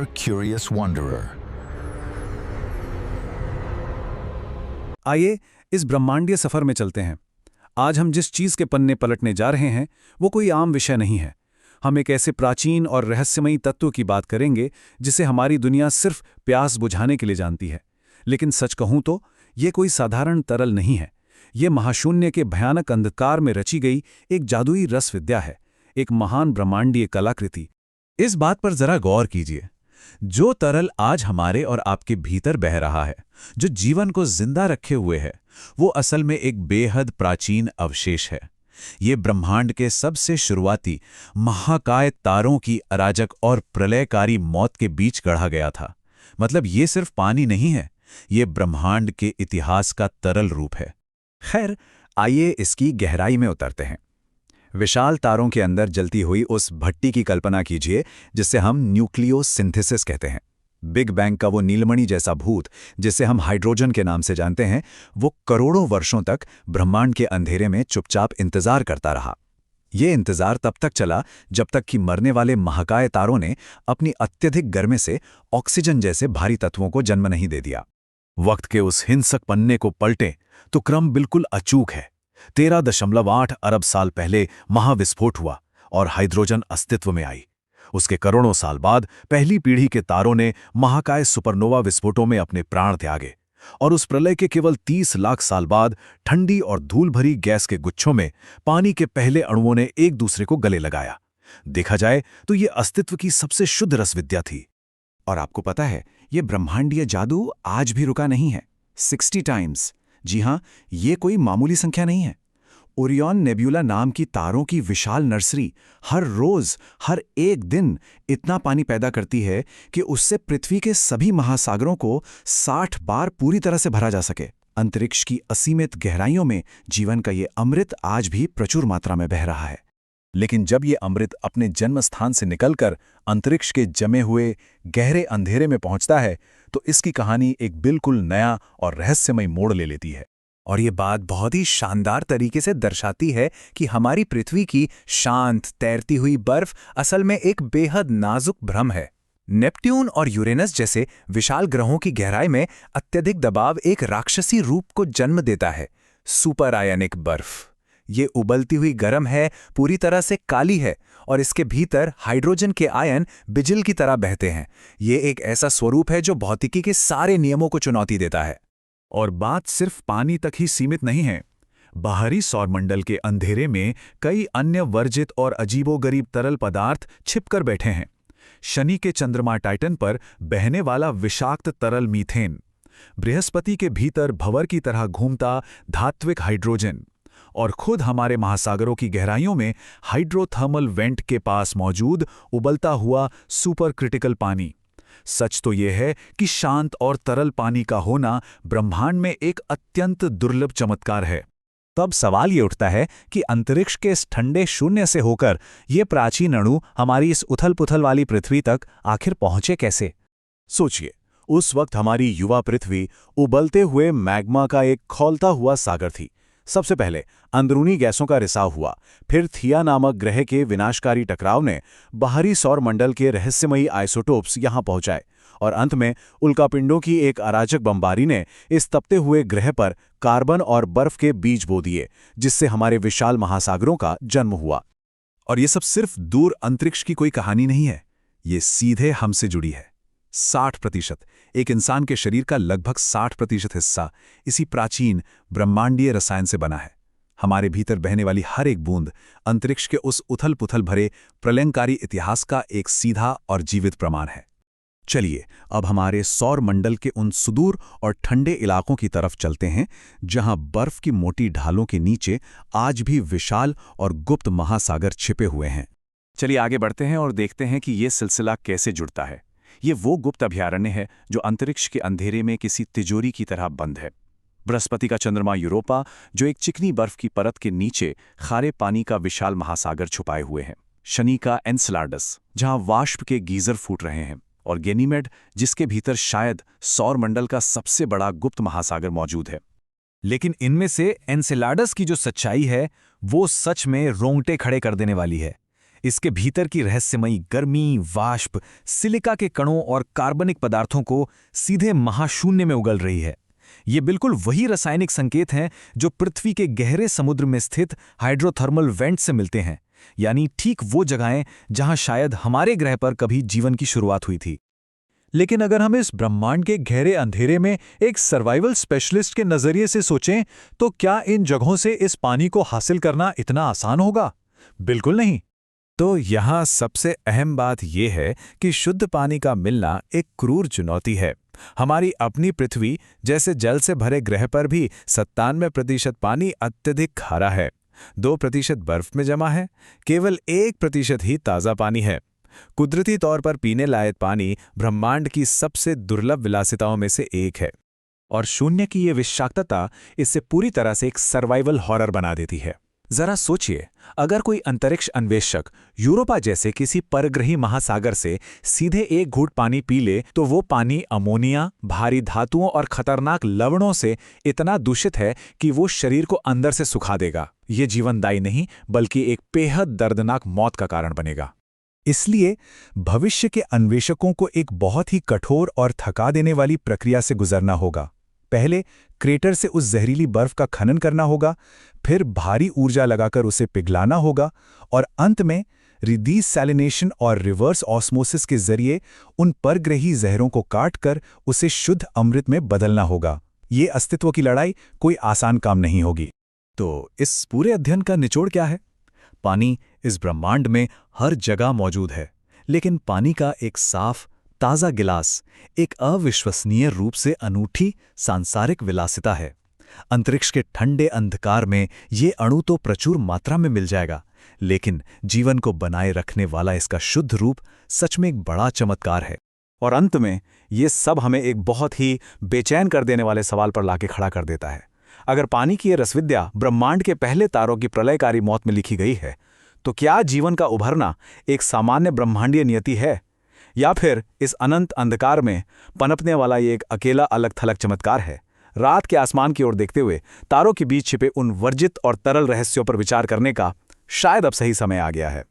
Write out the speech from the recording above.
A curious wanderer. आइए इस ब्रह्मांडीय सफर में चलते हैं। आज हम जिस चीज के पन्ने पलटने जा रहे हैं वो कोई आम विषय नहीं है। हम एक ऐसे प्राचीन और रहस्यमयी तत्व की बात करेंगे जिसे हमारी दुनिया सिर्फ प्यास बुझाने के लिए जानती है। लेकिन सच कहूं तो ये कोई साधारण तरल नहीं है। ये महाशून्य के भयानक अंधकार में रची गई एक जादुई रस विद्या है, एक महान ब्रह्मांडीय कलाकृति। इस बात पर जरा गौर कीजिए। जो तरल आज हमारे और आपके भीतर बह रहा है, जो जीवन को जिंदा रखे हुए है, वो असल में एक बेहद प्राचीन अवशेष है। ये ब्रह्मांड के सबसे शुरुआती महाकाय तारों की अराजक और प्रलयकारी मौत के बीच गढ़ा गया था। मतलब ये सिर्फ पानी नहीं है, ये ब्रह्मांड के इतिहास का तरल रूप है। खैर, आइए इसकी गहराई में उतरते हैं। विशाल तारों के अंदर जलती हुई उस भट्टी की कल्पना कीजिए जिसे हम न्यूक्लियोसिंथेसिस कहते हैं। बिग बैंग का वो नीलमणि जैसा भूत जिसे हम हाइड्रोजन के नाम से जानते हैं, वो करोड़ों वर्षों तक ब्रह्मांड के अंधेरे में चुपचाप इंतजार करता रहा। ये इंतजार तब तक चला जब तक कि मरने वाले महाकाय तारों ने अपनी अत्यधिक गर्मी से ऑक्सीजन जैसे भारी तत्वों को जन्म नहीं दे दिया। वक्त के उस हिंसक पन्ने को पलटें तो क्रम बिल्कुल अचूक है। 13.8 अरब साल पहले महाविस्फोट हुआ और हाइड्रोजन अस्तित्व में आई। उसके करोड़ों साल बाद पहली पीढ़ी के तारों ने महाकाय सुपरनोवा विस्फोटों में अपने प्राण त्यागे, और उस प्रलय के केवल 30 लाख साल बाद ठंडी और धूल भरी गैस के गुच्छों में पानी के पहले अणुओं ने एक दूसरे को गले लगाया। देखा जाए तो ये अस्तित्व की सबसे शुद्ध रसविद्या थी। और आपको पता है, ये ब्रह्मांडीय जादू आज भी रुका नहीं है। 60 टाइम्स, जी हां, ये कोई मामूली संख्या नहीं है। ओरियन नेब्यूला नाम की तारों की विशाल नर्सरी हर रोज, हर एक दिन इतना पानी पैदा करती है कि उससे पृथ्वी के सभी महासागरों को 60 बार पूरी तरह से भरा जा सके। अंतरिक्ष की असीमित गहराइयों में जीवन का ये अमृत आज भी प्रचुर मात्रा में बह रहा है। लेकिन जब ये अमृत अपने जन्म स्थान से निकलकर अंतरिक्ष के जमे हुए गहरे अंधेरे में पहुंचता है, तो इसकी कहानी एक बिल्कुल नया और रहस्यमय मोड़ ले लेती है। और ये बात बहुत ही शानदार तरीके से दर्शाती है कि हमारी पृथ्वी की शांत तैरती हुई बर्फ असल में एक बेहद नाजुक भ्रम है। नेपट्यून और यूरेनस जैसे विशाल ग्रहों की गहराई में अत्यधिक दबाव एक राक्षसी रूप को जन्म देता है, सुपर आयनिक बर्फ। ये उबलती हुई गर्म है, पूरी तरह से काली है, और इसके भीतर हाइड्रोजन के आयन बिजल की तरह बहते हैं। ये एक ऐसा स्वरूप है जो भौतिकी के सारे नियमों को चुनौती देता है। और बात सिर्फ पानी तक ही सीमित नहीं है। बाहरी सौरमंडल के अंधेरे में कई अन्य वर्जित और अजीबोगरीब तरल पदार्थ छिपकर बैठे हैं। शनि के चंद्रमा टाइटन पर बहने वाला विषाक्त तरल मीथेन, बृहस्पति के भीतर भंवर की तरह घूमता धात्विक हाइड्रोजन, और खुद हमारे महासागरों की गहराइयों में हाइड्रोथर्मल वेंट के पास मौजूद उबलता हुआ सुपर क्रिटिकल पानी। सच तो यह है कि शांत और तरल पानी का होना ब्रह्मांड में एक अत्यंत दुर्लभ चमत्कार है। तब सवाल ये उठता है कि अंतरिक्ष के इस ठंडे शून्य से होकर ये प्राचीन अणु हमारी इस उथल-पुथल वाली पृथ्वी तक आखिर पहुंचे कैसे? सोचिए, उस वक्त हमारी युवा पृथ्वी उबलते हुए मैग्मा का एक खौलता हुआ सागर थी। सबसे पहले अंदरूनी गैसों का रिसाव हुआ, फिर थिया नामक ग्रह के विनाशकारी टकराव ने बाहरी सौरमंडल के रहस्यमयी आइसोटोप्स यहां पहुंचाए, और अंत में उल्कापिंडों की एक अराजक बमबारी ने इस तपते हुए ग्रह पर कार्बन और बर्फ के बीज बो दिए, जिससे हमारे विशाल महासागरों का जन्म हुआ। और ये सब सिर्फ दूर अंतरिक्ष की कोई कहानी नहीं है, ये सीधे हमसे जुड़ी है। 60%, एक इंसान के शरीर का लगभग 60% हिस्सा इसी प्राचीन ब्रह्मांडीय रसायन से बना है। हमारे भीतर बहने वाली हर एक बूंद अंतरिक्ष के उस उथल-पुथल भरे प्रलयंकारी इतिहास का एक सीधा और जीवित प्रमाण है। चलिए अब हमारे सौर मंडल के उन सुदूर और ठंडे इलाकों की तरफ चलते हैं, जहां बर्फ की मोटी ढालों के नीचे आज भी विशाल और गुप्त महासागर छिपे हुए हैं। चलिए आगे बढ़ते हैं और देखते हैं कि ये सिलसिला कैसे जुड़ता है। ये वो गुप्त अभयारण्य है जो अंतरिक्ष के अंधेरे में किसी तिजोरी की तरह बंद है। बृहस्पति का चंद्रमा यूरोपा, जो एक चिकनी बर्फ की परत के नीचे खारे पानी का विशाल महासागर छुपाए हुए हैं। शनि का एनसेलाडस, जहां वाष्प के गीजर फूट रहे हैं। और गैनीमेड, जिसके भीतर शायद सौरमंडल का सबसे बड़ा गुप्त महासागर मौजूद है। लेकिन इनमें से एनसेलाडस की जो सच्चाई है, वो सच में रोंगटे खड़े कर देने वाली है। इसके भीतर की रहस्यमयी गर्मी, वाष्प, सिलिका के कणों और कार्बनिक पदार्थों को सीधे महाशून्य में उगल रही है। ये बिल्कुल वही रासायनिक संकेत हैं जो पृथ्वी के गहरे समुद्र में स्थित हाइड्रोथर्मल वेंट से मिलते हैं, यानी ठीक वो जगहें जहां शायद हमारे ग्रह पर कभी जीवन की शुरुआत हुई थी। लेकिन अगर हम इस ब्रह्मांड के गहरे अंधेरे में एक सर्वाइवल स्पेशलिस्ट के नजरिए से सोचें, तो क्या इन जगहों से इस पानी को हासिल करना इतना आसान होगा? बिल्कुल नहीं। तो यहाँ सबसे अहम बात यह है कि शुद्ध पानी का मिलना एक क्रूर चुनौती है। हमारी अपनी पृथ्वी जैसे जल से भरे ग्रह पर भी 97% पानी अत्यधिक खारा है, 2% बर्फ में जमा है, केवल 1% ही ताज़ा पानी है। कुदरती तौर पर पीने लायक पानी ब्रह्मांड की सबसे दुर्लभ विलासिताओं में से एक है, और शून्य की ये विषाक्तता इसे पूरी तरह से एक सर्वाइवल हॉरर बना देती है। जरा सोचिए, अगर कोई अंतरिक्ष अन्वेषक यूरोपा जैसे किसी परग्रही महासागर से सीधे एक घूंट पानी पी ले, तो वो पानी अमोनिया, भारी धातुओं और खतरनाक लवणों से इतना दूषित है कि वो शरीर को अंदर से सुखा देगा। ये जीवनदायी नहीं, बल्कि एक बेहद दर्दनाक मौत का कारण बनेगा। इसलिए भविष्य के अन्वेषकों को एक बहुत ही कठोर और थका देने वाली प्रक्रिया से गुजरना होगा। पहले क्रेटर से उस जहरीली बर्फ का खनन करना होगा, फिर भारी ऊर्जा लगाकर उसे पिघलाना होगा, और अंत में रिडीसैलिनेशन और रिवर्स ऑस्मोसिस के जरिए उन परग्रही जहरों को काटकर उसे शुद्ध अमृत में बदलना होगा। ये अस्तित्व की लड़ाई कोई आसान काम नहीं होगी। तो इस पूरे अध्ययन का निचोड़ क्या है? पानी इस ब्रह्मांड में हर जगह मौजूद है, लेकिन पानी का एक साफ, ताज़ा गिलास एक अविश्वसनीय रूप से अनूठी सांसारिक विलासिता है। अंतरिक्ष के ठंडे अंधकार में ये अणु तो प्रचुर मात्रा में मिल जाएगा, लेकिन जीवन को बनाए रखने वाला इसका शुद्ध रूप सच में एक बड़ा चमत्कार है। और अंत में ये सब हमें एक बहुत ही बेचैन कर देने वाले सवाल पर लाके खड़ा कर देता है। अगर पानी की ये रसविद्या ब्रह्मांड के पहले तारों की प्रलयकारी मौत में लिखी गई है, तो क्या जीवन का उभरना एक सामान्य ब्रह्मांडीय नियति है, या फिर इस अनंत अंधकार में पनपने वाला ये एक अकेला अलग थलग चमत्कार है? रात के आसमान की ओर देखते हुए तारों के बीच छिपे उन वर्जित और तरल रहस्यों पर विचार करने का शायद अब सही समय आ गया है।